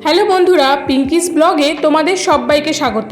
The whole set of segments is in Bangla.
হ্যালো বন্ধুরা, পিঙ্কিস ব্লগে তোমাদের সবাইকে স্বাগত।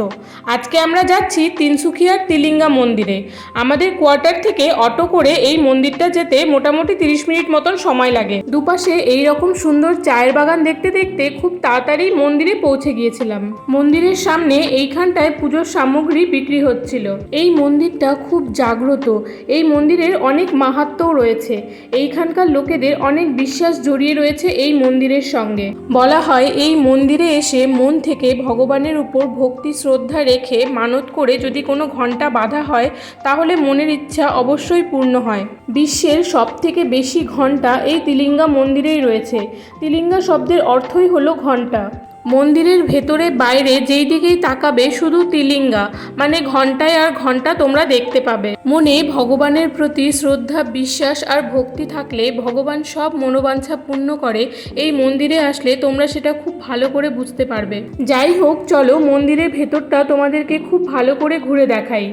আজকে আমরা যাচ্ছি তিনসুকিয়ার তিলিঙ্গা মন্দিরে। আমাদের কোয়ার্টার থেকে অটো করে এই মন্দিরটা যেতে মোটামুটি 30 মিনিট মতন সময় লাগে। দুপাশে এই রকম সুন্দর চায়ের বাগান দেখতে দেখতে খুব তাড়াতাড়ি মন্দিরে পৌঁছে গিয়েছিলাম। মন্দিরের সামনে এইখানটায় পুজোর সামগ্রী বিক্রি হচ্ছিল। এই মন্দিরটা খুব জাগ্রত। এই মন্দিরের অনেক মাহাত্ম্যও রয়েছে। এইখানকার লোকেদের অনেক বিশ্বাস জড়িয়ে রয়েছে এই মন্দিরের সঙ্গে। বলা হয় এই মন্দিরে এসে মন থেকে ভগবানের উপর ভক্তি শ্রদ্ধা রেখে মানত করে যদি কোনো ঘণ্টা বাঁধা হয় তাহলে মনের ইচ্ছা অবশ্যই পূর্ণ হয়। বিশ্বের সবথেকে বেশি ঘণ্টা এই তিলিঙ্গা মন্দিরেই রয়েছে। তিলিঙ্গা শব্দের অর্থই হলো ঘণ্টা। মন্দিরের ভেতরে বাইরে যেই দিকেই তাকাবে শুধু তিলিঙ্গা মানে ঘণ্টায় আর ঘণ্টা তোমরা দেখতে পাবে। মনে ভগবানের প্রতি শ্রদ্ধা বিশ্বাস আর ভক্তি থাকলে ভগবান সব মনোবাঞ্ছা পূর্ণ করে। এই মন্দিরে আসলে তোমরা সেটা খুব ভালো করে বুঝতে পারবে। যাই হোক, চলো মন্দিরের ভেতরটা তোমাদেরকে খুব ভালো করে ঘুরে দেখাই।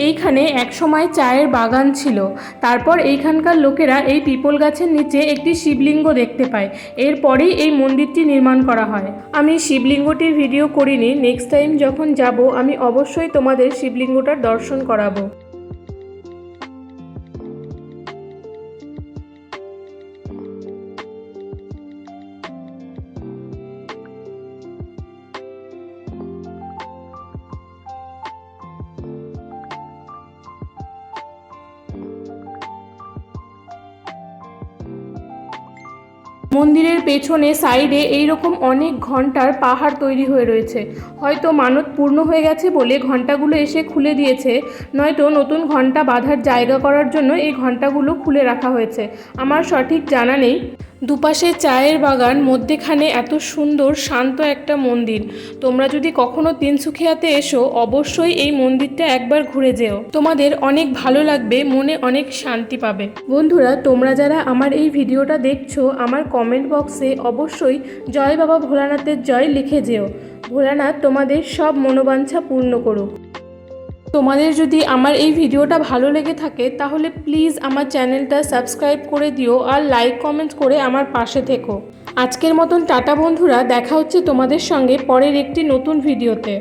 এইখানে একসময় চায়ের বাগান ছিল। তারপর এইখানকার লোকেরা এই পিপল গাছের নিচে একটি শিবলিঙ্গ দেখতে পায়। এরপরেই এই মন্দিরটি নির্মাণ করা হয়। আমি শিবলিঙ্গটির ভিডিও করিনি। নেক্সট টাইম যখন যাব আমি অবশ্যই তোমাদের শিবলিঙ্গটার দর্শন করাবো। মন্দিরের পেছনে সাইডে এইরকম অনেক ঘন্টার পাহাড় তৈরি হয়ে রয়েছে। হয়তো মানত পূর্ণ হয়ে গেছে বলে ঘন্টাগুলো এসে খুলে দিয়েছে, নয়তো নতুন ঘন্টা বাঁধার জায়গা করার জন্য এই ঘন্টাগুলো খুলে রাখা হয়েছে। আমার সঠিক জানা নেই। দুপাশে চায়ের বাগান, মধ্যেখানে এত সুন্দর শান্ত একটা মন্দির। তোমরা যদি কখনো তিনসুকিয়াতে এসো অবশ্যই এই মন্দিরটা একবার ঘুরে যেও। তোমাদের অনেক ভালো লাগবে, মনে অনেক শান্তি পাবে। বন্ধুরা, তোমরা যারা আমার এই ভিডিওটা দেখছো আমার কমেন্ট বক্সে অবশ্যই জয় বাবা ভোলানাথের জয় লিখে যেও। ভোলানাথ তোমাদের সব মনোবাঞ্ছা পূর্ণ করুক। তোমাদের যদি আমার এই ভিডিওটা ভালো লেগে থাকে তাহলে প্লিজ আমার চ্যানেলটা সাবস্ক্রাইব করে দিও আর লাইক কমেন্টস করে আমার পাশে থেকো। আজকের মতন টাটা বন্ধুরা, দেখা হচ্ছে তোমাদের সঙ্গে পরের একটি নতুন ভিডিওতে।